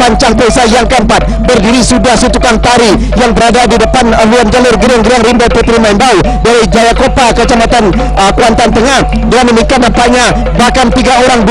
pancang pemisah yang keempat. Berdiri sudah si tukang tari yang berada di depan haluan jalur Geriang-Geriang Rimba Putri Main Bau dari Jayakopa Kecamatan Kuantan Tengah. Dan demikian nampaknya bahkan 2 orang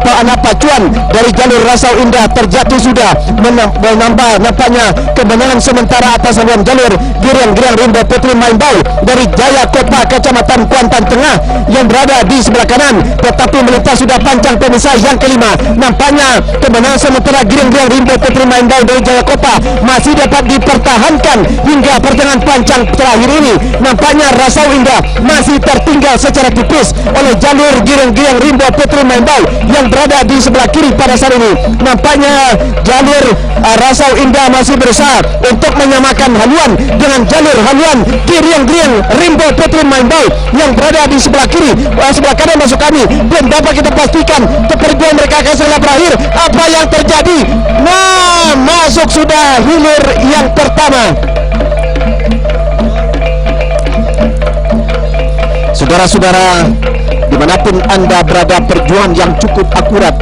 anak pacuan dari jalur Rasau Indah terjatuh sudah, menambah nampaknya kemenangan sementara atas haluan jalur Geriang-Geriang Rimba Putri Main Bau dari Jayakopa Kecamatan Kuantan Tengah yang berada di sebelah kanan, tetapi melintas sudah pancang pemisah yang kelima. Nampaknya kemenangan sementara Geriang-Geriang Rimba Putri Main Bau dari Jayakopa masih dapat dipertahankan hingga pertengahan pancang terakhir ini. Nampaknya Rasau Indah masih tertinggal secara tipis oleh jalur Geriang-Geriang Rimba Putri Main Bau yang berada di sebelah kiri pada saat ini. Nampaknya jalur Rasau Indah masih berusaha untuk menyamakan haluan dengan jalur haluan Geriang-Geriang Rimba Putri Main Bau yang berada di sebelah kiri. Sebelah kanan masuk kami, belum dapat kita pastikan perjuangan mereka akan segera berakhir. Apa yang terjadi? Nah, masuk sudah hilir yang pertama. Saudara-saudara, dimanapun Anda berada, perjuangan yang cukup akurat.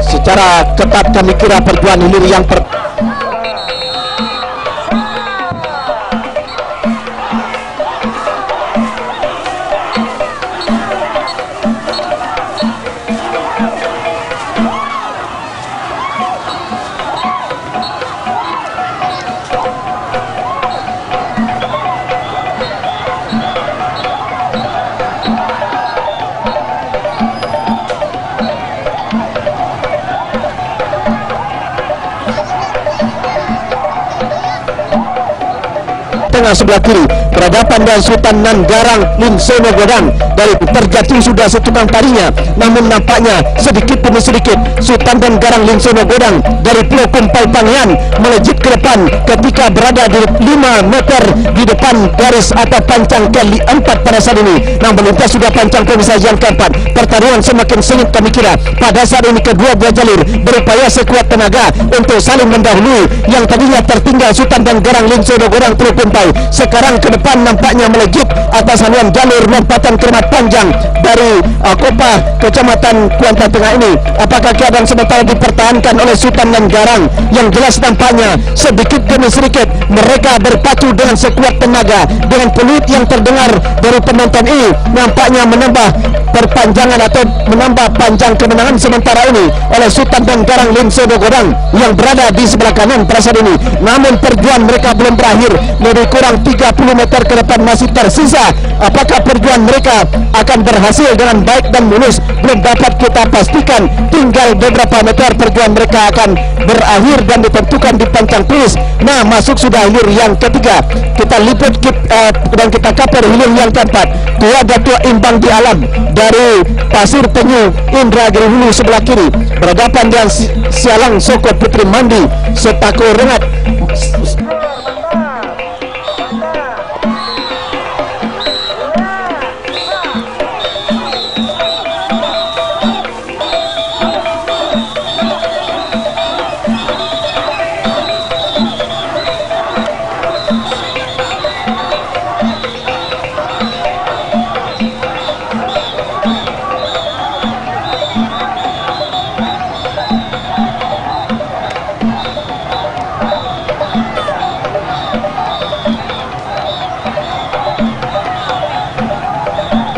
Secara ketat kami kira perjuangan hilir yang tengah sebelah kiri berhadapan dengan Sultan Nanggarang Linsono Godang dari terjatuh sudah setukang tarinya, namun nampaknya sedikit demi sedikit Sultan Nanggarang Linsono Godang dari Pulau Kumpai Pangian melejit ke depan ketika berada di 5 meter di depan garis atau pancang ke-4 pada saat ini. Namun melintas sudah pancang pemisah yang keempat. Pertarungan semakin sengit kami kira. Pada saat ini kedua belah jalur berupaya sekuat tenaga untuk saling mendahului. Yang tadinya tertinggal Sultan Nanggarang Linsono Godang Pulau Kumpai, sekarang ke depan nampaknya melejit atas haluan jalur lompatan keramat panjang dari Kopa Kecamatan Kuantan Tengah ini. Apakah keadaan sementara dipertahankan oleh Sultan Nanggarang? Yang jelas nampaknya sedikit demi sedikit mereka berpacu dengan sekuat tenaga. Dengan peluit yang terdengar dari penonton ini nampaknya menambah perpanjangan atau menambah panjang kemenangan sementara ini oleh Sultan Nanggarang Linsono Godang yang berada di sebelah kanan pada saat ini. Namun perjuangan mereka belum berakhir. Lebih kurang 30 meter ke depan masih tersisa. Apakah perjuangan mereka akan berhasil dengan baik dan mulus? Belum dapat kita pastikan. Tinggal beberapa meter perjuangan mereka akan berakhir dan ditentukan di pancang finish. Nah, masuk sudah hilir yang ketiga. Kita liput dan kita kapal hilir yang keempat. Tua Datua Imbang di Alam dari Pasir Penyu Indragiri Hulu sebelah kiri berhadapan dengan Sialang Soko Putri Mandi Setako Rengat.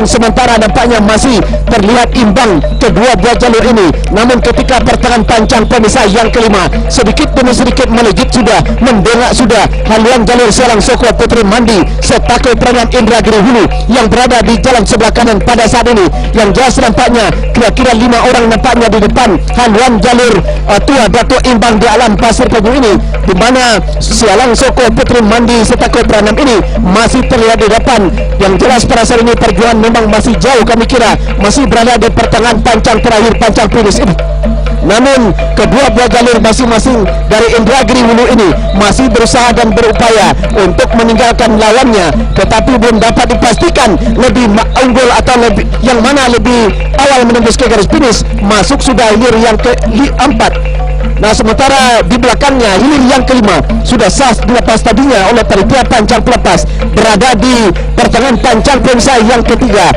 Sementara nampaknya masih terlihat imbang kedua buah jalur ini. Namun ketika pertengahan pancang pemisah yang kelima, sedikit demi sedikit melejit sudah, mendengak sudah haluan jalur Sialang Soko Putri Mandi Setako Perangan Indragiri Hulu yang berada di jalan sebelah kanan pada saat ini. Yang jelas nampaknya kira-kira 5 orang nampaknya di depan haluan jalur Tua Dato Imbang di Alam Pasir Penyu ini, di mana Sialang Soko Putri Mandi Setako Perangan ini masih terlihat di depan. Yang jelas pada saat ini perjuangan memang masih jauh, kami kira masih berada di pertengahan pancang terakhir pancang finish ini. Namun kedua belah jalur masing-masing dari Indragiri Hulu ini masih berusaha dan berupaya untuk meninggalkan lawannya, tetapi belum dapat dipastikan lebih unggul atau lebih yang mana lebih awal menembus ke garis finish. Masuk sudah hilir yang keempat. Nah, sementara di belakangnya hilir yang kelima sudah sah dilepas tadinya oleh panitia pancang pelepas, berada di pertengahan pancang pemisah yang ketiga.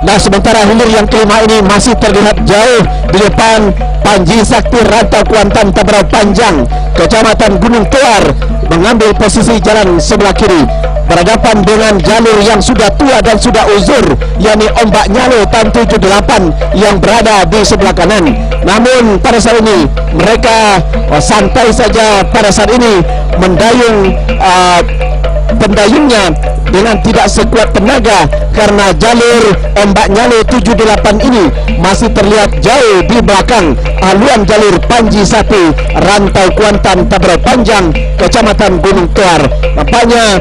Nah, sementara hilir yang kelima ini masih terlihat jauh di depan Panji Sakti Rantau Kuantan Taberau Panjang, Kecamatan Gunung Keluar, mengambil posisi jalan sebelah kiri berhadapan dengan jalur yang sudah tua dan sudah uzur, yakni Ombak Nyalo tahun 78 yang berada di sebelah kanan. Namun pada saat ini mereka santai saja pada saat ini mendayung pendayungnya dengan tidak sekuat tenaga karena jalur Ombak Nyalo 78 ini masih terlihat jauh di belakang haluan jalur Panji Sakti Rantau Kuantan Taberau Panjang, Kecamatan Gunung Keluar. Nampaknya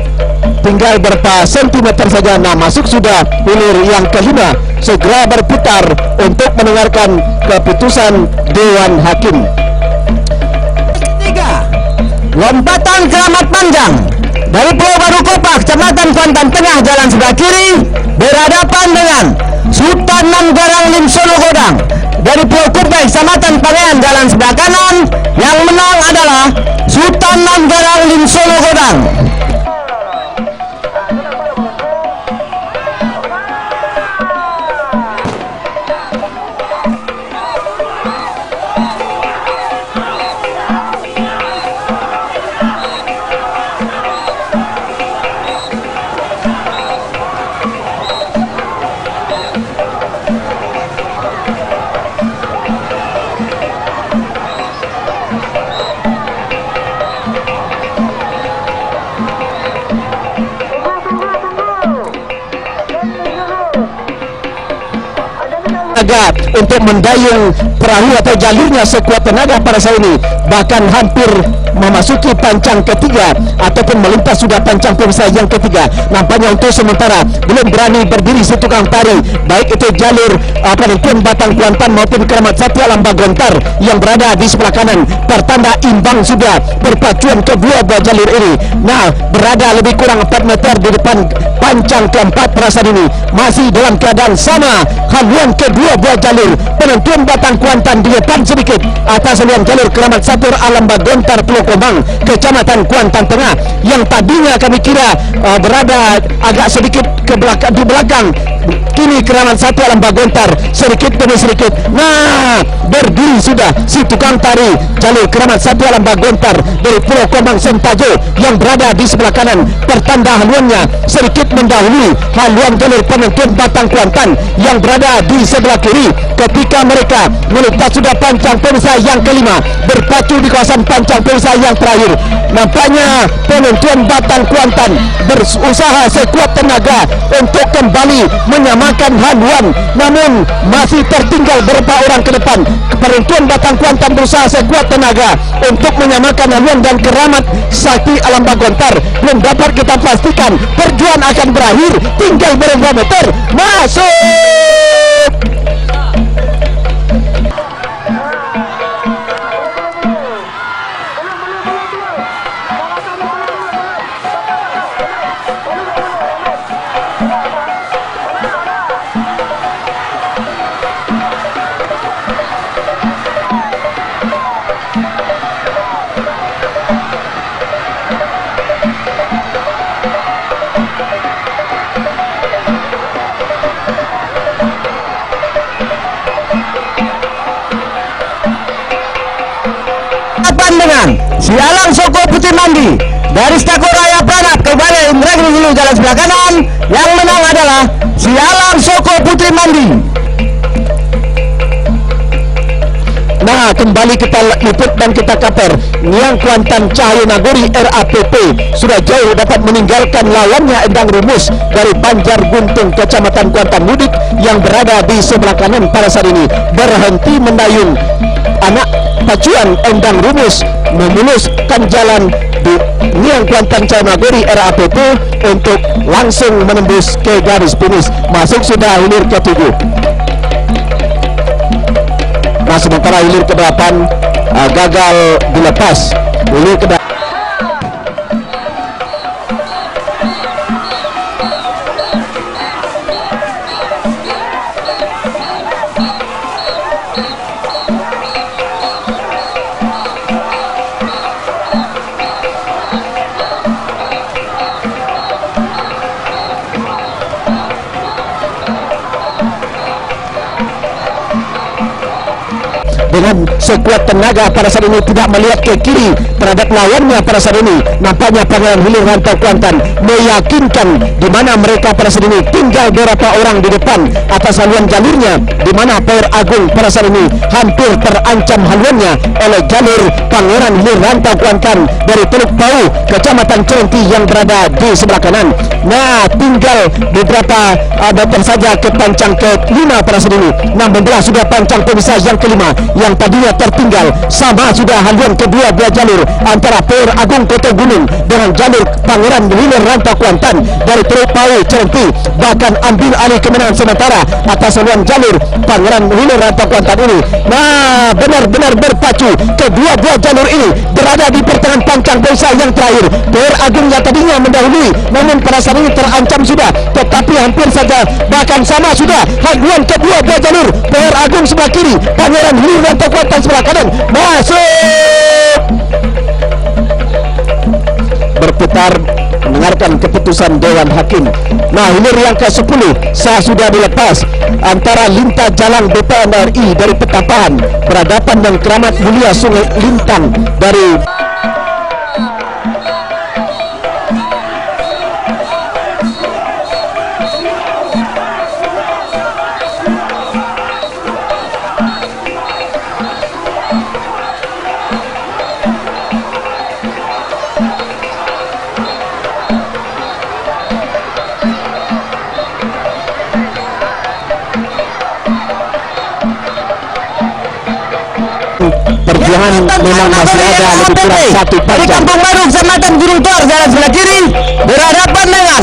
tinggal berapa sentimeter saja. Nah, masuk sudah hilir yang kelima, segera berputar untuk mendengarkan keputusan Dewan Hakim. 3. Lompatan Keramat Panjang dari Pulau Baru Kopa, Kecamatan Kuantan Tengah, jalan sebelah kiri berhadapan dengan Sultan Garang Limsono Godang dari Pulau Kubai, Kecamatan Pangean, jalan sebelah kanan. Yang menang adalah Sultan Garang Limsono Godang. Untuk mendayung perahu atau jalurnya sekuat tenaga pada saat ini, bahkan hampir memasuki pancang ketiga ataupun melintas sudah pancang pemirsa yang ketiga. Nampaknya untuk sementara belum berani berdiri si tukang tari, baik itu jalur Tuan Batang Kuantan maupun Keramat Sakti Alam Bagontar yang berada di sebelah kanan. Pertanda imbang sudah berpacuan kedua buah jalur ini. Nah, berada lebih kurang 4 meter di depan pancang keempat pada saat ini, masih dalam keadaan sama haluan kedua buah jalur. Penentuan Batang Kuantan di depan sedikit atas haluan jalur Keramat Sakti Alam Bagontar Pulau Kombang, Kecamatan Kuantan Tengah, yang tadinya kami kira berada agak sedikit ke belakang, di belakang. Kini Keramat Sakti Alam Bagontar sedikit demi sedikit. Nah, berdiri sudah si tukang tari jalur Keramat Sakti Alam Bagontar dari Pulau Kombang Sentajo yang berada di sebelah kanan. Pertanda haluannya sedikit mendahului haluan jalur penentuan Batang Kuantan yang berada di sebelah kiri. Ketika mereka melintas sudah pancang pemirsa yang kelima, berpacu di kawasan pancang pemirsa yang terakhir, nampaknya penentuan Batang Kuantan berusaha sekuat tenaga untuk kembali menyamakan haluan, namun masih tertinggal beberapa orang ke depan. Penentuan Batang Kuantan berusaha sekuat tenaga untuk menyamakan haluan dan Keramat Sakti Alam Bagontar. Belum dapat kita pastikan perjuangan akan berakhir, tinggal berapa meter. Masuk. Dengan Sialang Soko Putih Mandi dari Stako Raya Pranat Kabupaten Indragiri Hulu, jalan sebelah kanan. Yang menang adalah Sialang Soko Putih Mandi. Nah, kembali kita liput dan kita kaper. Niang Kuantan Cahyo Nagori RAPP sudah jauh dapat meninggalkan lawannya Endang Rumus dari Banjar Guntung, Kecamatan Kuantan Mudik yang berada di sebelah kanan pada saat ini. Berhenti mendayung. Anak pacuan Endang Rumus memuluskan jalan di Niang Kuantan Cahyo Nagori RAPP untuk langsung menembus ke garis finish. Masuk sudah hilir ke-7. Nah, sementara hilir ke-8 gagal dilepas. Hilir ke-8. dengan sekuat tenaga pada saat ini, tidak melihat ke kiri terhadap lawannya pada saat ini. Nampaknya Pangeran Hilir Rantau Kuantan meyakinkan di mana mereka pada saat ini tinggal beberapa orang di depan atas haluan jalurnya, di mana Power Agung pada saat ini hampir terancam haluannya oleh jalur Pangeran Hilir Rantau Kuantan dari Teluk Pau, Kecamatan Celenti yang berada di sebelah kanan. Nah, tinggal beberapa meter saja ke pancang ke-5 pada saat ini. Namun sudah pancang pemisah yang kelima yang tadinya tertinggal. Sama sudah haluan kedua dua jalur antara Power Agung Kota Gunung dengan jalur Pangeran Hilir Rantau Kuantan dari Teluk Pau Celenti, bahkan ambil alih kemenangan sementara atas haluan jalur Pangeran Hilir Rantau Kuantan ini. Nah, benar-benar berpacu kedua-dua jalur ini berada di pertengahan pancang pemisah yang terakhir. Power Agung yang tadinya mendahului namun pada saat ini terancam sudah, tetapi hampir saja bahkan sama sudah haluan kedua dua jalur. Power Agung sebelah kiri, Pangeran Hilir Rantau Kuantan sebelah kanan. Masuk berputar mendengarkan keputusan Dewan Hakim. Nah, hilir yang ke-10 sah sudah dilepas antara Lintah Jalang BPN RI dari Petapahan berhadapan dengan Keramat Mulia Sungai Lintang dari perjuangan memang masih ada lebih kurang satu dari jam. Kampung Baru, Kecamatan Gunung Tor, jalan sebelah kiri berhadapan dengan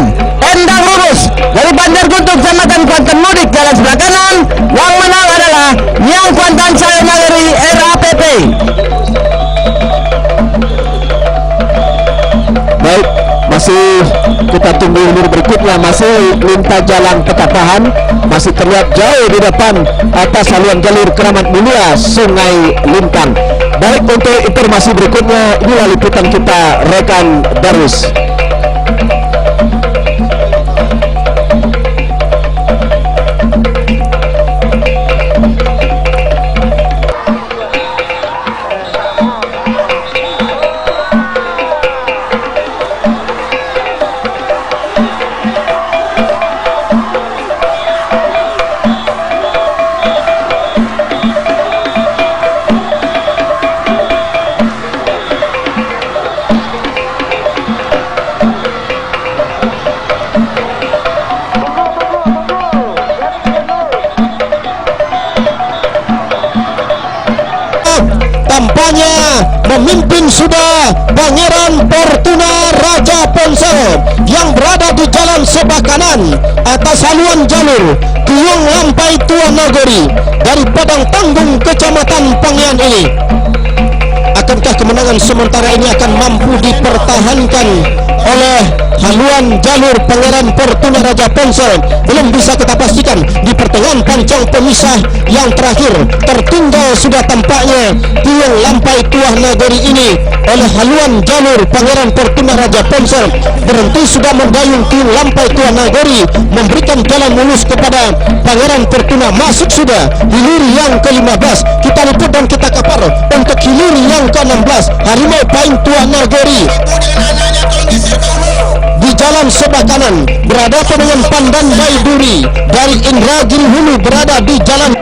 Endang Lurus dari Banjar Gunung, Kecamatan Kuantan Mudik, jalan sebelah kanan. Yang menang adalah Nyang Kuantan Saya Nagari RAPP. Baik, masih kita tunggu hilir berikutnya. Masih Lintah Jalang Petapahan masih terlihat jauh di depan atas haluan jalur Keramat Mulia Sungai Lintang. Baik, untuk informasi berikutnya inilah liputan kita rekan Darus. Memimpin sudah Pangeran Fortuna Raja Ponsel yang berada di jalan sebelah kanan atas haluan jalur Kiyung Lampai Tua Nagori dari Padang Tanggung, Kecamatan Pangian ini. Akankah kemenangan sementara ini akan mampu dipertahankan oleh haluan jalur Pangeran Fortuna Raja Ponsel? Belum bisa kita pastikan. Di pertengahan pancang pemisah yang terakhir tertinggal sudah tampaknya Kiyung Lampai Tuah Nagori ini oleh haluan jalur Pangeran Fortuna Raja Ponsel. Berhenti sudah mendayung Kiyung Lampai Tuah Nagori, memberikan jalan mulus kepada Pangeran Fortuna. Masuk sudah hilir yang ke-15. Kita liput dan kita kapar untuk hilir yang ke-16 Harimau Paing Tuah Nagori di jalan sebelah kanan berhadapan dengan Pandan Baiduri dari Indragiri Hulu berada di jalan.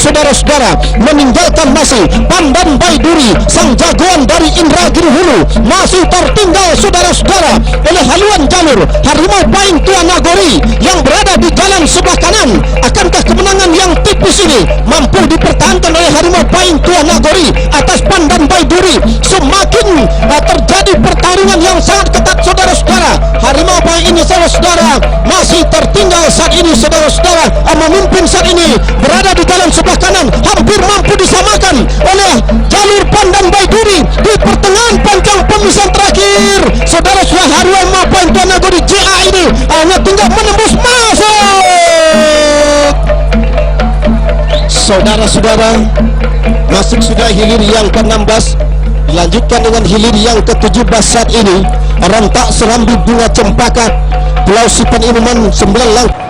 Saudara-saudara, meninggalkan masih Pandan Baiduri, sang jagoan dari Indragiri Hulu, masih tertinggal saudara-saudara oleh haluan jalur Harimau Paing Tua Nagori yang berada di jalan sebelah kanan. Akankah kemenangan yang tipis ini mampu dipertahankan oleh Harimau Paing Tua Nagori atas Pandan Baiduri? Semakin terjadi pertarungan yang sangat ketat saudara-saudara. Harimau Paing ini saudara-saudara masih tertinggal saat ini saudara-saudara, memimpin saat ini berada di jalan sebelah kanan, hampir mampu disamakan dilakukan oleh jalur Pandan Baiduri di pertengahan panjang pemisahan terakhir. Saudara-saudara, haruan maupun Tuan Nagori JA ini hanya tinggal menembus masuk. Saudara-saudara, masuk sudah hilir yang ke-16, dilanjutkan dengan hilir yang ke-17 saat ini. Rentak Serambi Bunga Cempaka Pulau Sipan Inuman 9 langkah.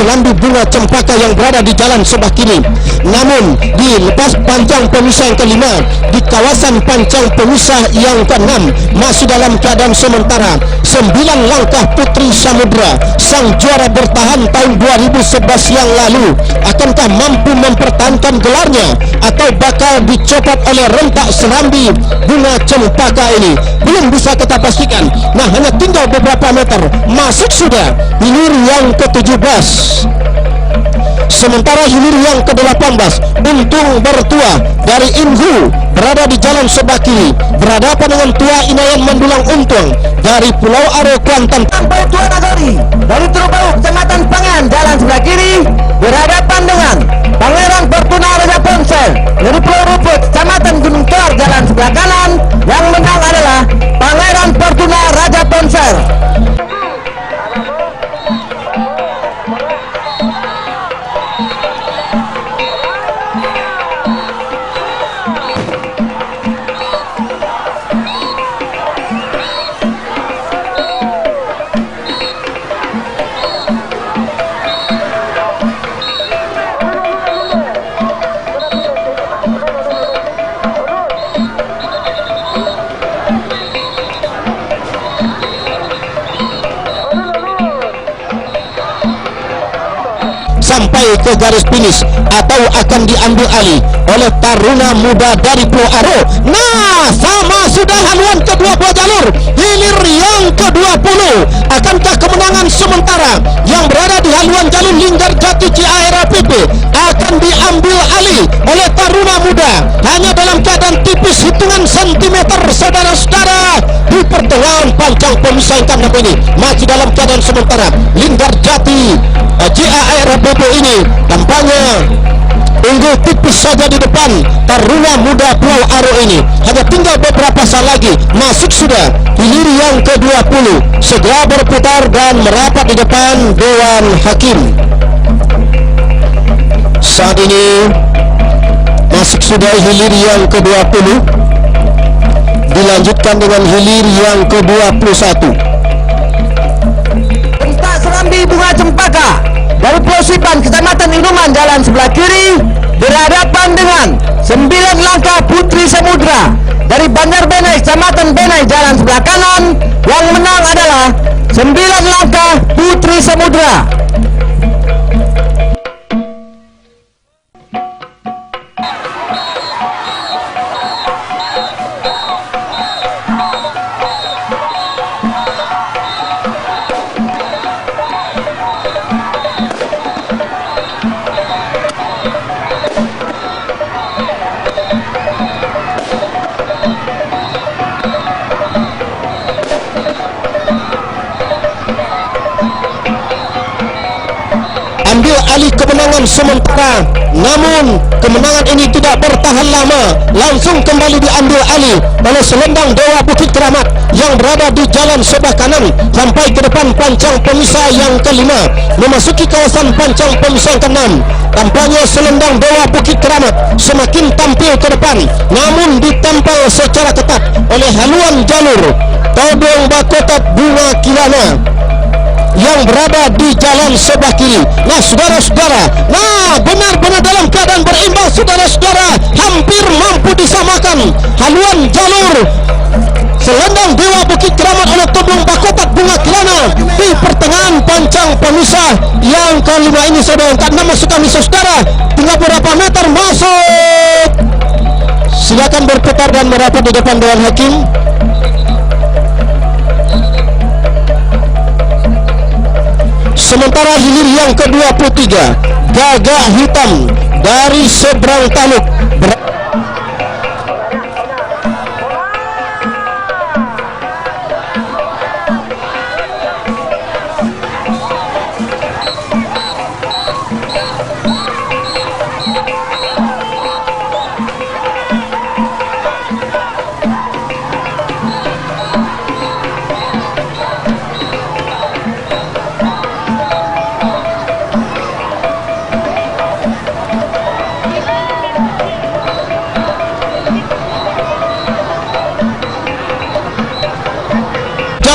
Serambi Bunga Cempaka yang berada di jalan sebelah kiri. Namun di lepas panjang pemisah yang kelima, di kawasan panjang pemisah yang keenam, masih dalam keadaan sementara 9 langkah Putri Samudra, sang juara bertahan tahun 2011 yang lalu. Akankah mampu mempertahankan gelarnya atau bakal dicopot oleh Rentak Serambi Bunga Cempaka ini? Belum bisa kita pastikan. Nah, hanya tinggal beberapa meter, masuk sudah hilir yang ke-17. Sementara hilir yang ke-18, Untung Bertua dari Inhu berada di jalan sebelah kiri, berhadapan dengan Tua Inayan Mendulang Untung dari Pulau Aro Kuantan. Sampai Tua Nagori dari Turubau Kecamatan Pangan jalan sebelah kiri berhadapan dengan Pangeran Fortuna Raja Ponsel dari Pulau Ruput Kecamatan Gunung Tor jalan sebelah kanan. Yang menang adalah Pangeran Fortuna Raja Ponsel. Sampai ke garis finish atau akan diambil alih oleh Taruna Muda dari Pulau Aro. Nah, sama sudah haluan kedua buah jalur hilir yang ke-20. Akankah kemenangan sementara yang berada di haluan jalur Linggarjati CARAPP akan diambil alih oleh Taruna Muda hanya dalam keadaan tipis hitungan sentimeter, saudara-saudara. Di pertengahan panjang pemisah kandang ini masih dalam keadaan sementara Linggarjati CARAPP ini tampaknya unggul tipis saja di depan Taruna Muda Pulau Aro ini. Hanya tinggal beberapa saat lagi masuk sudah hilir yang ke-20, segera berputar dan merapat di depan Dewan Hakim. Saat ini masuk sudah hilir yang ke-20, dilanjutkan dengan hilir yang ke-21. Rentak Serambi Bunga Cempaka dari Pulau Sipan Kecamatan Inuman jalan sebelah kiri berhadapan dengan 9 langkah Putri Samudra dari Banjar Benai Kecamatan Benai jalan sebelah kanan. Yang menang adalah 9 langkah Putri Samudra. Ambil alih kemenangan sementara, namun kemenangan ini tidak bertahan lama, langsung kembali diambil alih oleh Selendang Dewa Bukit Keramat yang berada di jalan sebelah kanan sampai ke depan pancang pemisah yang kelima, memasuki kawasan pancang pemisah yang keenam. Tampaknya Selendang Dewa Bukit Keramat semakin tampil ke depan, namun ditempel secara ketat oleh haluan jalur Todong Bakotat Bunga Kilana yang berada di jalan sebelah kiri. Nah, saudara-saudara, nah benar-benar dalam keadaan berimbang, saudara-saudara, hampir mampu disamakan haluan jalur Selendang Dewa Bukit Keramat oleh Todong Bakotat Bunga Kilana di pertengahan merancang pemisah yang kelima ini saudara. Karena masuk kami saudara, tinggal berapa meter masuk. Silakan berputar dan merapat di depan Dewan Hakim. Sementara hilir yang ke-23, Gagak Hitam dari seberang taluk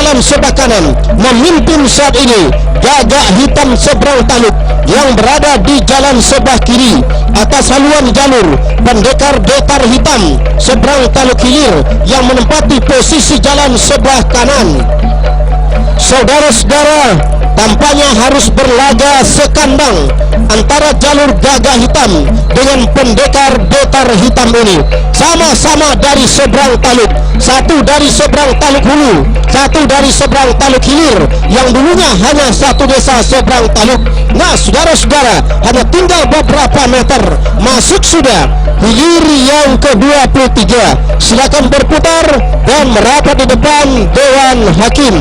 jalan sebelah kanan. Memimpin saat ini Gagak Hitam seberang taluk yang berada di jalan sebelah kiri. Atas haluan jalur Pendekar Detar Hitam seberang taluk hilir yang menempati posisi jalan sebelah kanan. Saudara-saudara, tampaknya harus berlaga sekandang antara jalur Gagak Hitam dengan Pendekar Detar Hitam ini. Sama-sama dari seberang taluk, satu dari seberang taluk hulu, satu dari seberang taluk hilir, yang dulunya hanya satu desa seberang taluk. Nah saudara-saudara, hanya tinggal beberapa meter masuk sudah hilir yang ke-23. Silakan berputar dan merapat di depan Dewan Hakim.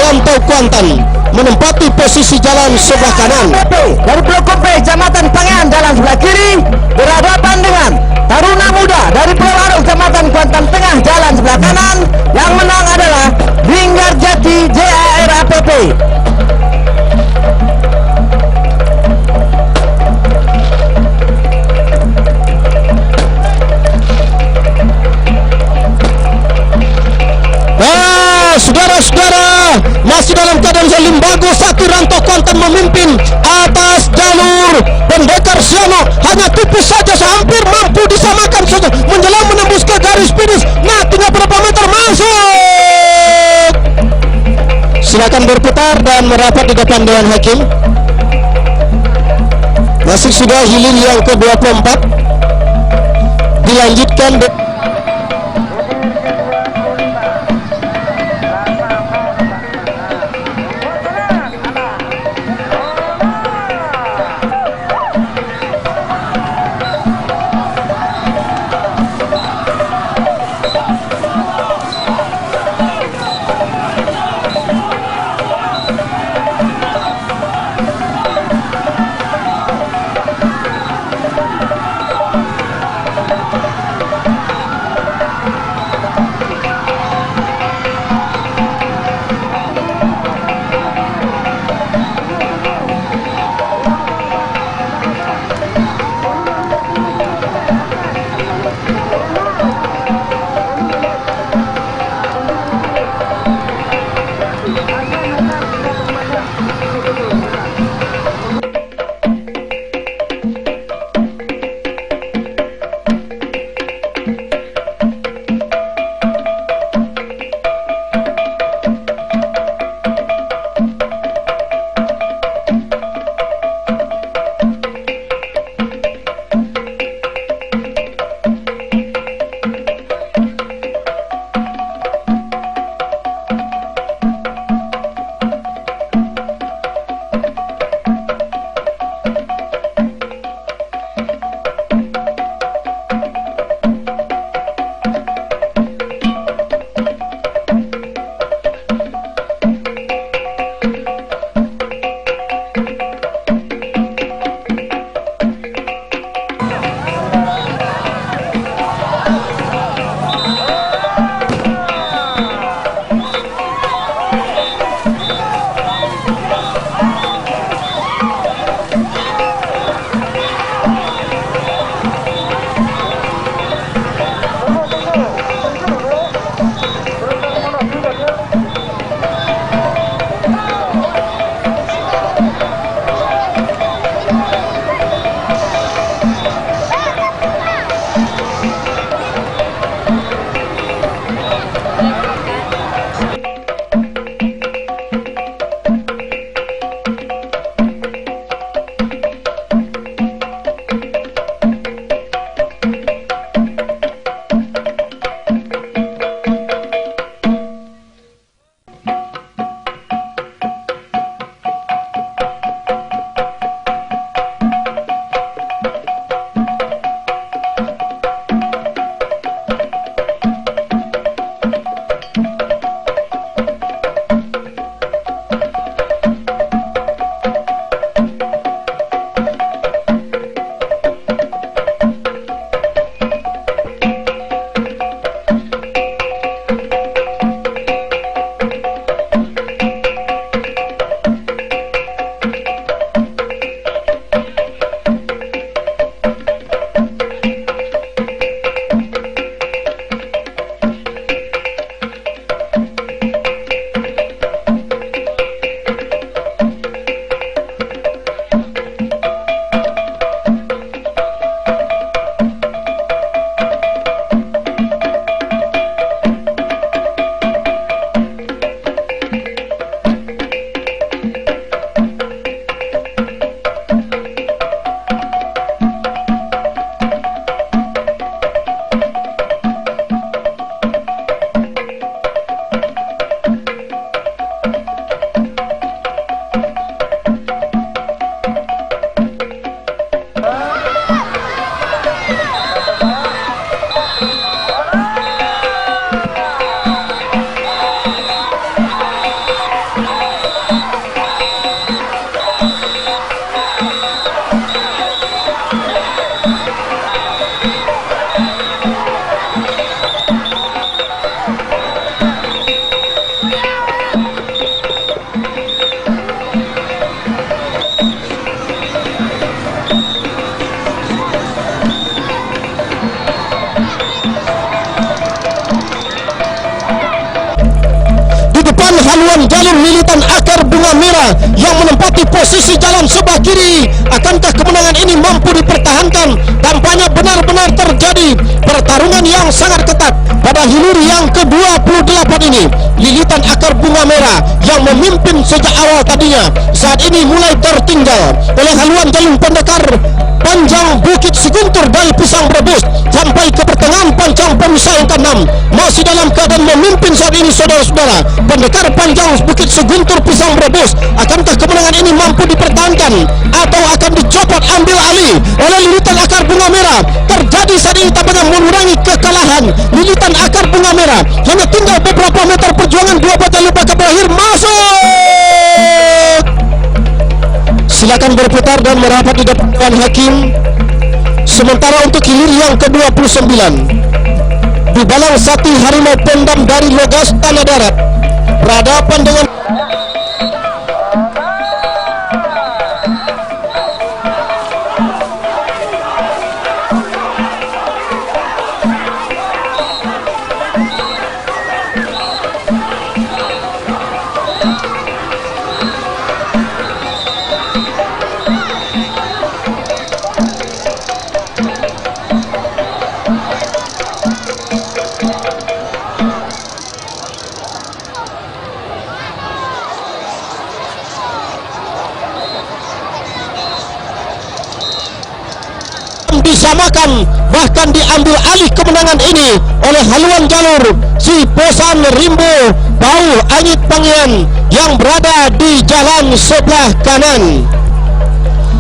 Rantau Kuantan menempati posisi jalan sebelah kanan. Dari Blok B, Kecamatan Pangean jalan sebelah kiri berhadapan dengan Taruna Muda dari Pulau Arung, Kecamatan Kuantan Tengah jalan sebelah kanan. Yang menang adalah Linggar Jati JARAPP. Saudara-saudara, masih dalam keadaan saling bagus. Satu Rantau Kuantan memimpin atas jalur Pendekar Siano, hanya tipis saja, hampir mampu disamakan saja menjelang menembus ke garis finish. Nah tinggal berapa meter masuk. Silakan berputar dan merapat di depan Dewan Hakim. Masih sudah hilir yang ke-24, dilanjutkan dan haluan jalur militan akar bunga merah yang menempati posisi jalan sebelah kiri. Akankah kemenangan ini mampu dipertahankan? Tampaknya benar-benar terjadi pertarungan yang sangat ketat pada hilir yang ke-28 ini. Lilitan akar bunga merah yang memimpin sejak awal tadinya saat ini mulai tertinggal oleh haluan jalur pendekar panjang Bukit Seguntur dari Pisang Brebes sampai ke pertengahan panjang pemisah yang ke-6 masih dalam keadaan memimpin saat ini, saudara-saudara. Pendekar panjang Bukit Seguntur Pisang Brebes, akankah kemenangan ini mampu dipertahankan atau akan dicopot ambil alih oleh lilitan akar bunga merah? Terjadi saat ini tampaknya mengurangi kekalahan lilitan akar bunga merah. Hanya tinggal beberapa meter perjuangan, dua baca lupa ke berakhir. Masuk, silakan berputar dan merapat di depan hakim. Sementara untuk hilir yang ke-29 Dubalang Sati Harimau Pendam dari Logas Tanah Darat berhadapan dengan disamakan, bahkan diambil alih kemenangan ini oleh haluan jalur si Posan Rimbo Bau Anyit Pangian yang berada di jalan sebelah kanan.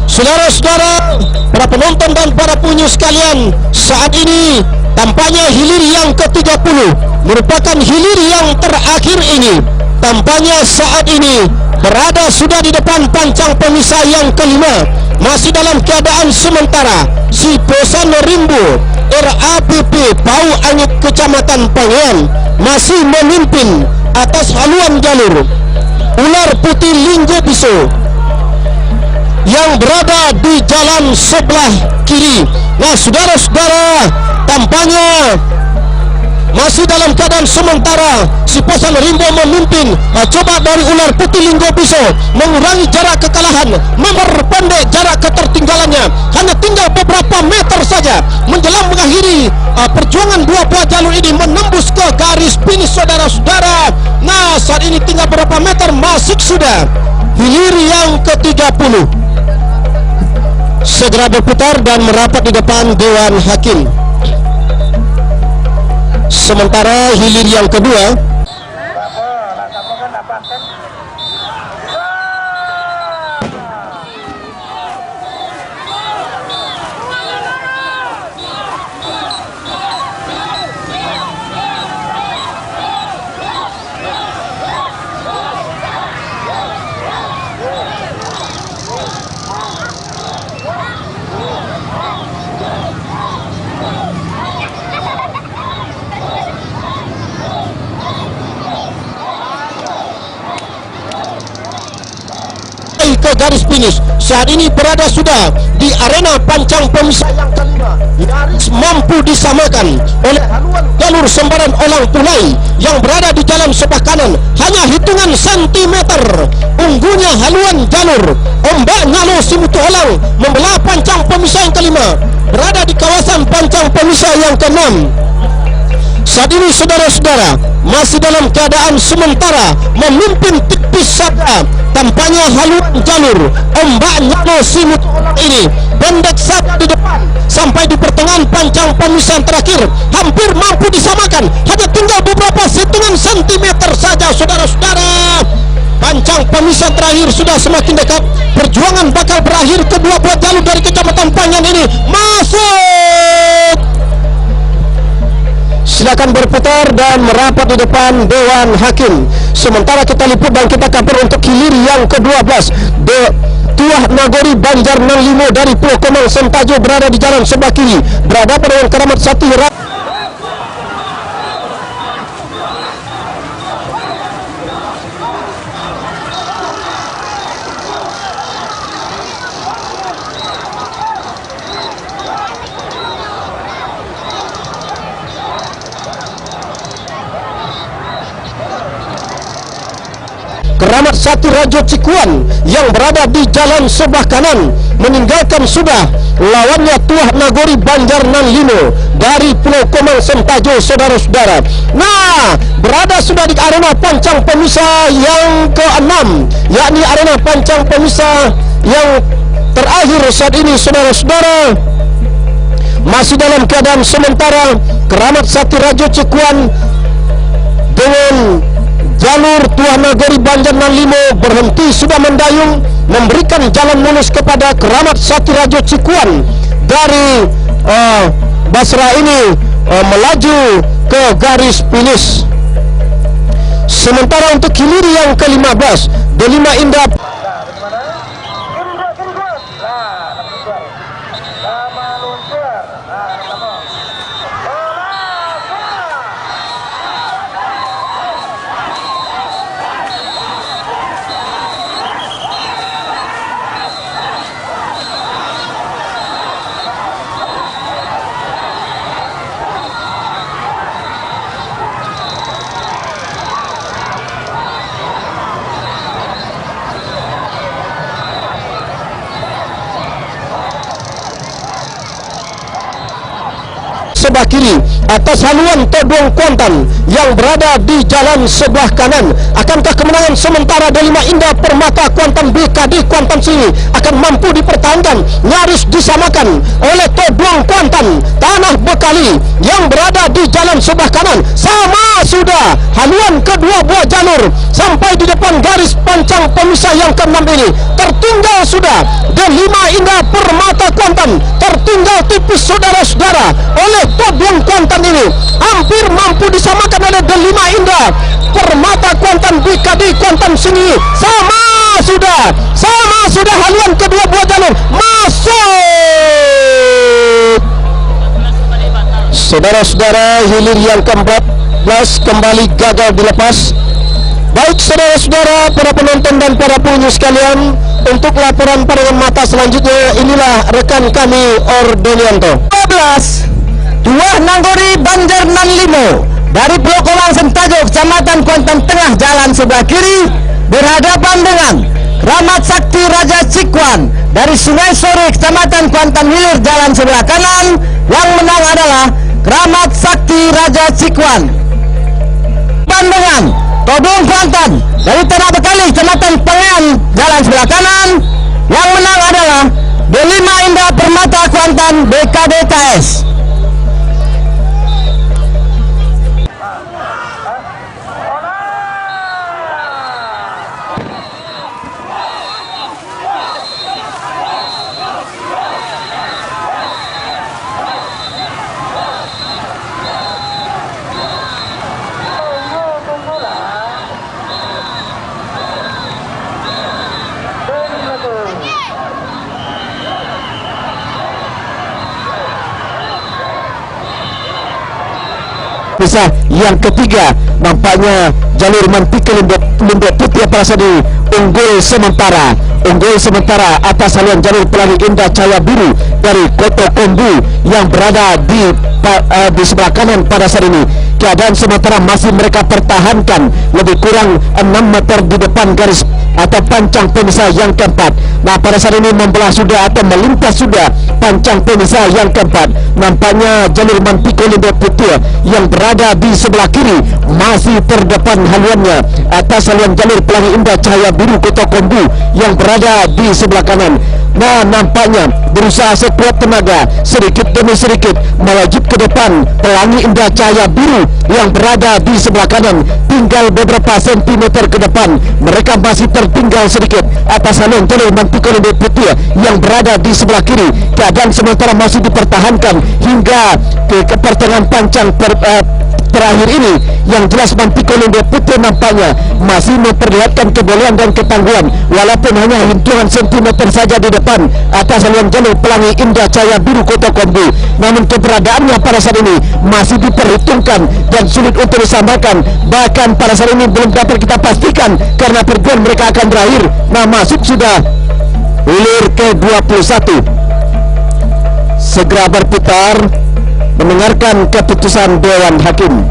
Saudara-saudara, para penonton dan para pengunjung sekalian, saat ini tampaknya hilir yang ke-30 merupakan hilir yang terakhir ini. Tampaknya saat ini berada sudah di depan pancang pemisah yang kelima, masih dalam keadaan sementara. Si Posan Rimbo RAPP Bau Anyit Kecamatan Pangian masih memimpin atas haluan jalur Ular Putih Linggo Biso yang berada di jalan sebelah kiri. Nah, saudara-saudara, tampaknya masih dalam keadaan sementara si Posan Rimbo memimpin. Coba dari Ular Putih Linggo Biso mengurangi jarak kekalahan, memperpendek jarak ketertinggalannya, hanya tinggal beberapa meter saja menjelang mengakhiri perjuangan dua buah jalur ini menembus ke garis finish, saudara-saudara. Nah, saat ini tinggal beberapa meter masuk sudah hilir yang ke-30. Segera berputar dan merapat di depan Dewan Hakim. Sementara hilir yang kedua ke garis finish. Saat ini berada sudah di arena pancang pemisah yang kelima. Nyaris mampu disamakan oleh haluan jalur Sembaran Olang Tunai yang berada di jalan sebelah kanan. Hanya hitungan sentimeter unggulnya haluan jalur Ombak Nyalo Simutu Olang membelah pancang pemisah yang kelima, berada di kawasan pancang pemisah yang keenam. Saat ini, saudara-saudara, masih dalam keadaan sementara memimpin tipis saja. Tampaknya haluan jalur Ombak Nyalo Simutu Olang ini pendek saja di depan sampai di pertengahan pancang pemisah terakhir, hampir mampu disamakan. Hanya tinggal beberapa hitungan sentimeter saja, saudara-saudara. Pancang pemisah terakhir sudah semakin dekat. Perjuangan bakal berakhir kedua buah jalur dari Kecamatan Pangian ini. Masuk! Silakan berputar dan merapat di depan Dewan Hakim. Sementara kita liput dan kita kabar untuk hilir yang ke-12. Tuah Nagori Banjar 65 dari Pulau Komang Sentajo berada di jalan sebelah kiri, berhadapan dengan Keramat Sati. Keramat Sakti Raja Cikuan yang berada di jalan sebelah kanan meninggalkan sudah lawannya Tuah Nagori Banjar Nan Limo dari Pulau Komang Sentajo, saudara-saudara. Nah, berada sudah di arena pancang pemisah yang ke-6, yakni arena pancang pemisah yang terakhir saat ini, saudara-saudara. Masih dalam keadaan sementara, Keramat Sakti Raja Cikuan dengan jalur Tuah Nagori Banjar Nan Limo berhenti sudah mendayung, memberikan jalan mulus kepada Keramat Sakti Raja Cikuan dari Basra ini melaju ke garis finish. Sementara untuk hilir yang ke-15, Delima Indah sebelah kiri atas haluan Todong Kuantan yang berada di jalan sebelah kanan. Akankah kemenangan sementara Delima Indah Permata Kuantan BKD Kuantan sini akan mampu dipertahankan? Nyaris disamakan oleh Todong Kuantan Tanah Bekali yang berada di jalan sebelah kanan. Sama sudah haluan kedua buah jalur sampai di depan garis pancang pemisah yang ke-6 ini. Tertinggal sudah Delima Indah Permata Kuantan, tertinggal tipis, saudara-saudara, oleh Todong Kuantan ini. Hampir mampu disamakan oleh Delima Indah Permata Kuantan BKD Kuantan sini. Sama sudah haluan kedua buah jalur masuk. Saudara-saudara, hilir yang ke-14 kembali gagal dilepas. Baik saudara-saudara, para penonton dan para pengunjung sekalian, untuk laporan pandangan mata selanjutnya, inilah rekan kami Ordelianto. 12 Tuah Nagori Banjar Nan Limo dari Pulau Komang Sentajo, Kecamatan Kuantan Tengah, jalan sebelah kiri, berhadapan dengan Keramat Sakti Raja Cikuan dari Sungai Sore, Kecamatan Kuantan Hilir, jalan sebelah kanan. Yang menang adalah Keramat Sakti Raja Cikuan. Dengan Todong Kuantan dari Tanah Bekali, Kecamatan Pengen, jalan sebelah kanan. Yang menang adalah Delima Indah Permata Kuantan BKDKS. Pisah yang ketiga, nampaknya jalur Mantika Limbok Putih Prasadi unggul sementara atas haluan jalur Pelangi Indah Cahaya Biru dari Koto Kombu yang berada di sebelah kanan pada saat ini. Keadaan sementara masih mereka pertahankan lebih kurang 6 meter di depan garis atau pancang pemisah yang keempat. Nah, pada saat ini membelah sudah atau melintas sudah pancang pemisah yang keempat. Nampaknya jalur Mantika Limbok Putih yang berada di sebelah kiri masih terdepan haluannya atas haluan jalur Pelangi Indah Cahaya Biru Koto Kombu yang berada di sebelah kanan. Nah, nampaknya berusaha sekuat tenaga sedikit demi sedikit melaju ke depan Pelangi Indah Cahaya Biru yang berada di sebelah kanan. Tinggal beberapa sentimeter ke depan, mereka masih tertinggal sedikit atas haluan jalur Mantika Limbok Putih yang berada di sebelah kiri. Keadaan sementara masih dipertahankan hingga ke pertengahan pancang terakhir ini. Yang jelas Mantika Limbok Putih nampaknya masih memperlihatkan kebolehan dan ketangguhan walaupun hanya hitungan sentimeter saja di depan atas haluan jalur Pelangi Indah Cahaya Biru Koto Kombu. Namun keberadaannya pada saat ini masih diperhitungkan dan sulit untuk disamakan. Bahkan pada saat ini belum dapat kita pastikan karena perjuangan mereka akan berakhir. Nah, masuk sudah hilir ke-21. Segera berputar mendengarkan keputusan Dewan Hakim.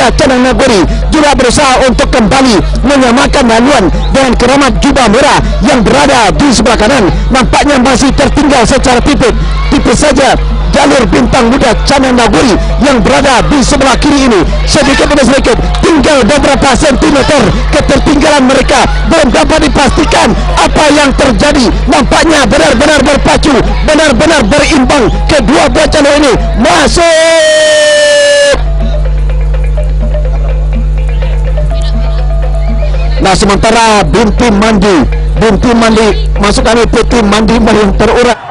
Muda Canang Nagori juga berusaha untuk kembali menyamakan haluan dengan Keramat Jubah Merah yang berada di sebelah kanan. Nampaknya masih tertinggal secara tipis saja jalur Bintang Muda Canang Nagori yang berada di sebelah kiri ini. Sedikit demi sedikit tinggal beberapa sentimeter ketertinggalan mereka. Belum dapat dipastikan apa yang terjadi. Nampaknya benar-benar berpacu, benar-benar berimbang. Kedua belah jalur ini masuk. Nah, sementara Binti Mandi masuk kami Putih Mandi yang terurai.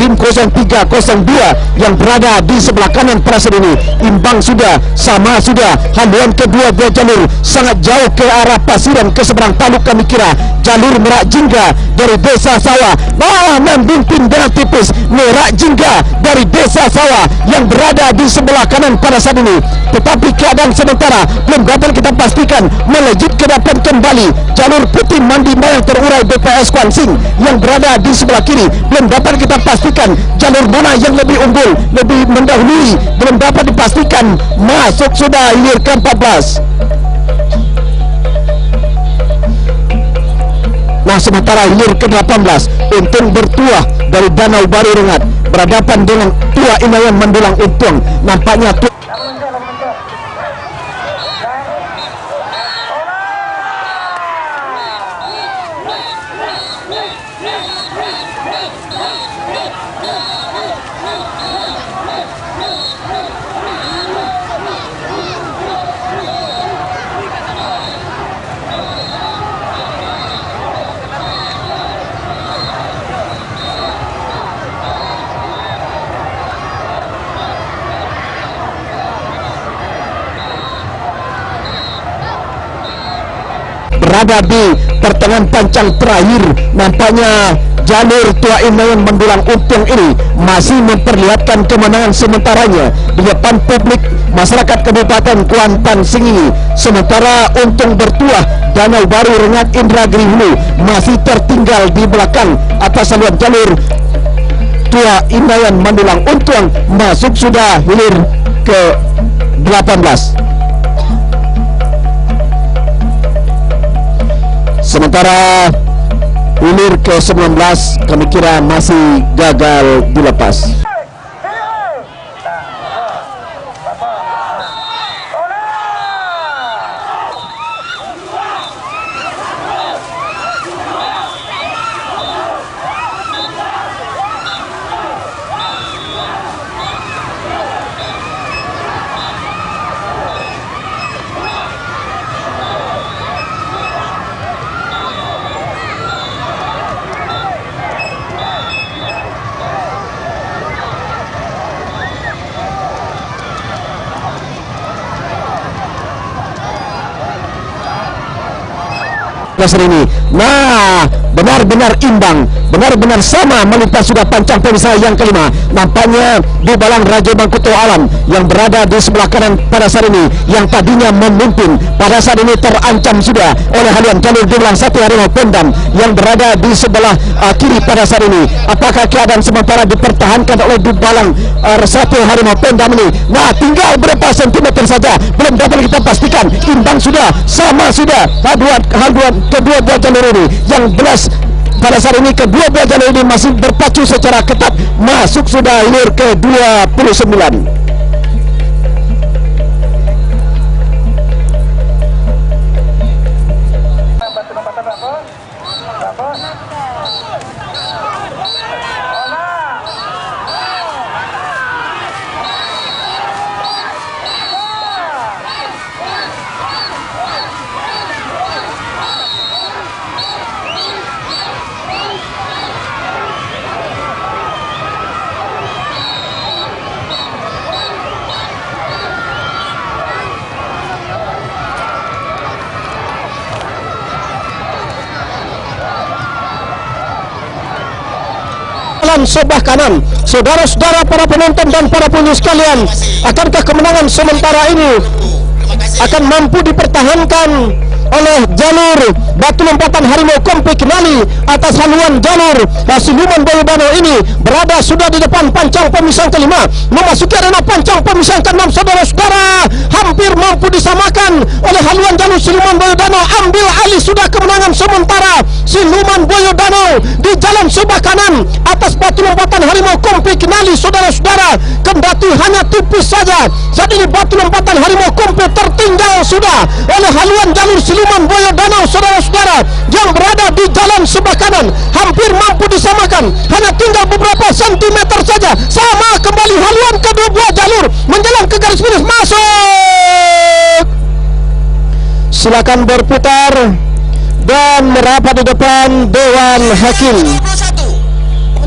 Tim 0302 yang berada di sebelah kanan perasaan ini imbang sudah, sama sudah. Haluan kedua buah jalur sangat jauh ke arah Pasiran ke seberang Taluk. Kami kira jalur Merak Jingga dari Desa Sawah memimpin dengan tipis. Merak Jingga dari Desa Sawah yang berada di sebelah kanan pada saat ini, tetapi keadaan sementara belum dapat kita pastikan. Melejit ke depan kembali jalur Putih Mandi yang terurai BPS Kuansing yang berada di sebelah kiri. Belum dapat kita pastikan jalur mana yang lebih unggul, lebih mendahului. Belum dapat dipastikan. Masuk sudah hilir ke-14. Nah, sementara hilir ke-18 Untung bertuah dari Danau Baru Rengat berhadapan dengan Tua Inayan Mendulang Untung. Nampaknya berada di pertengahan pancang terakhir. Nampaknya jalur Tua Inayan Mendulang Untung ini masih memperlihatkan kemenangan sementaranya di depan publik masyarakat Kabupaten Kuantan Sing ini. Sementara Untung bertuah Danau Baru Rengat Indragiri Hulu masih tertinggal di belakang atas haluan jalur Tua Inayan Mendulang Untung. Masuk sudah hilir ke 18. Sementara hilir ke-19 kami kira masih gagal dilepas. Ini nah benar-benar imbang, benar-benar sama melintas sudah pancang pemirsa yang kelima. Nampaknya di Balang Raja Bangkuto Alam yang berada di sebelah kanan pada saat ini, yang tadinya memimpin pada saat ini terancam sudah oleh haluan jalur Dulang Satu Harimau Pendam yang berada di sebelah kiri pada saat ini. Apakah keadaan sementara dipertahankan oleh Dubalang Satu Harimau Pendam ini? Nah, tinggal berapa sentimeter saja, belum dapat kita pastikan. Imbang sudah, sama sudah haluan kedua buah jalur ini yang belas pada saat ini. Kedua buah jalur ini masih berpacu secara ketat. Masuk sudah hilir ke 29. jalan sebelah kanan. Saudara-saudara para penonton dan para pengunjung sekalian, akankah kemenangan sementara ini akan mampu dipertahankan oleh jalur batu lompatan harimau Kompi Kenali atas haluan jalur Siluman Boyo Danau ini berada sudah di depan pancang pemisah kelima, memasuki arena pancang pemisah keenam. Saudara-saudara, hampir mampu disamakan oleh haluan jalur Siluman Boyo Danau. Ambil alih sudah kemenangan sementara Siluman Boyo Danau di jalan sebelah kanan atas batu lompatan harimau Kompi Kenali. Saudara-saudara, kendati hanya tipis saja, saat ini batu lompatan harimau Kompi tertinggal sudah oleh haluan jalur Siluman Boyo Danau. Saudara-saudara yang berada di jalan sebelah kanan hampir mampu disamakan, hanya tinggal beberapa sentimeter saja. Sama kembali haluan kedua buah jalur menjelang ke garis finish. Masuk, silakan berputar dan merapat di depan Dewan Hakim.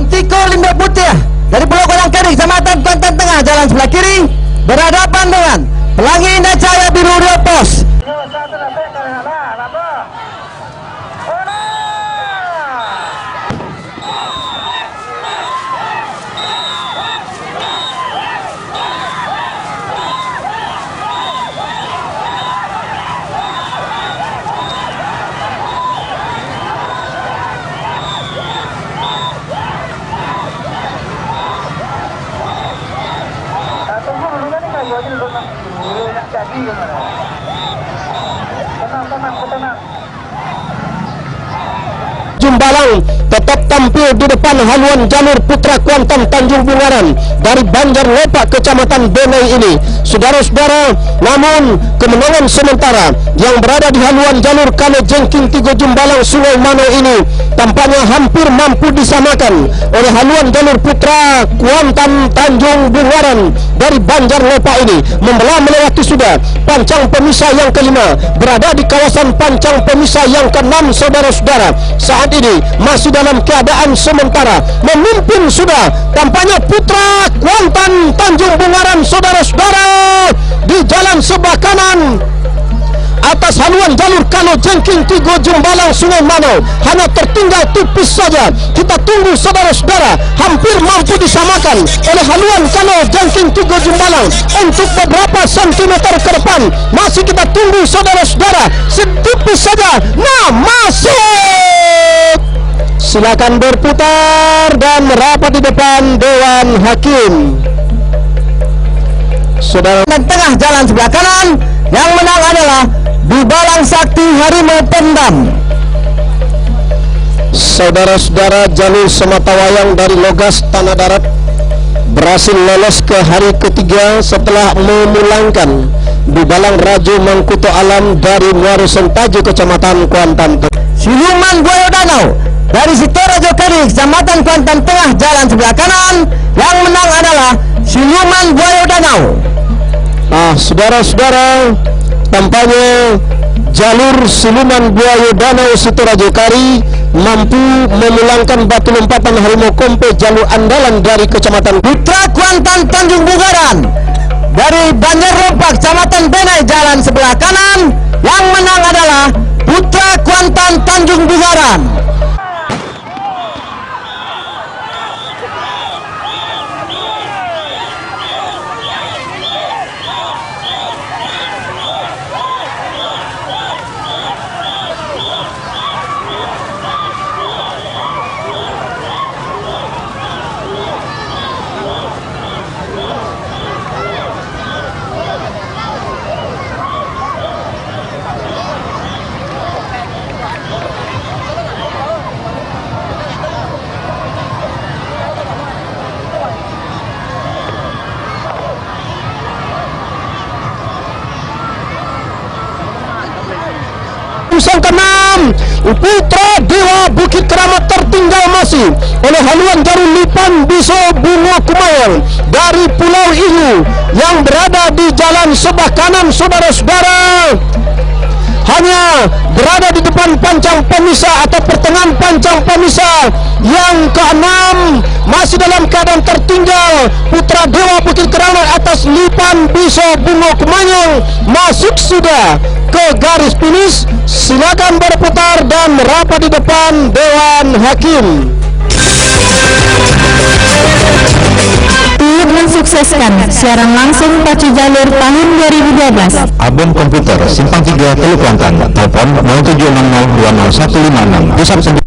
Tiko Limbah Putih dari Pulau Kodang Kering, Kecamatan Kuantan Tengah, jalan sebelah kiri berhadapan dengan Pelangi Indah Cahaya Biru Rio Pos. Jumbalang tetap tampil di depan haluan jalur Putra Kuantan Tanjung Bungaran dari Banjar Lepak Kecamatan Benai ini. Saudara-saudara, namun kemenangan sementara yang berada di haluan jalur Kale Jengking Tigo Jumbalang Sungai Mano ini tampaknya hampir mampu disamakan oleh haluan jalur Putra Kuantan Tanjung Bungaran dari Banjar Lepak ini. Membelah melewati sudah pancang pemisah yang kelima, berada di kawasan pancang pemisah yang keenam. Saudara-saudara, saat ini masih dalam keadaan sementara, memimpin sudah tampaknya Putra Kuantan Tanjung Bungaran. Saudara-saudara, di jalan sebelah kanan atas haluan jalur Kalo Jengking Tigo Jumbalang Sungai Mano hanya tertinggal tipis saja. Kita tunggu saudara-saudara, hampir mampu disamakan oleh haluan Kalo Jengking Tigo Jumbalang untuk beberapa sentimeter ke depan. Masih kita tunggu saudara-saudara, setipis saja. Nah, masuk, silakan berputar dan merapat di depan Dewan Hakim. Saudara, Dan tengah jalan sebelah kanan yang menang adalah Dubalang Sakti Harimau Pendam. saudara-saudara, jalur Sematawayang dari Logas Tanah Darat berhasil lolos ke hari ketiga setelah memulangkan Dubalang Raju Mangkuto Alam dari Muaru Sentaji Kecamatan Kuantan. Siluman Boyo Danau dari Sitorejo Kering, Kecamatan Kuantan Tengah, jalan sebelah kanan yang menang adalah Siluman Boyo Danau. Saudara-saudara, tampaknya jalur Siluman Buaya Danau Sitorejo Kari mampu memulangkan batu lompatan harimau Kompi jalur andalan dari Kecamatan Putra Kuantan Tanjung Bungaran dari Banjar Lepak Kecamatan Benai, jalan sebelah kanan yang menang adalah Putra Kuantan Tanjung Bungaran. Pusang ke-6 Putra Dewa Bukit Keramat tertinggal masih oleh haluan jalur Lipan Biso Bunga Kumayang dari Pulau Ilu yang berada di jalan sebelah kanan. Saudara-saudara, hanya berada di depan pancang pemisah atau pertengahan pancang pemisah yang ke-6, masih dalam keadaan tertinggal. Putra Dewa Bukit Keramat atas Lipan Biso Bunga Kumayang masuk sudah ke garis finish. Silakan berputar dan merapat di depan Dewan Hakim. disukseskan siaran langsung pacu jalur tahun 2012. Abon Komputer Simpang 3 Teluk Langkan, telepon 0700 20156. Pusat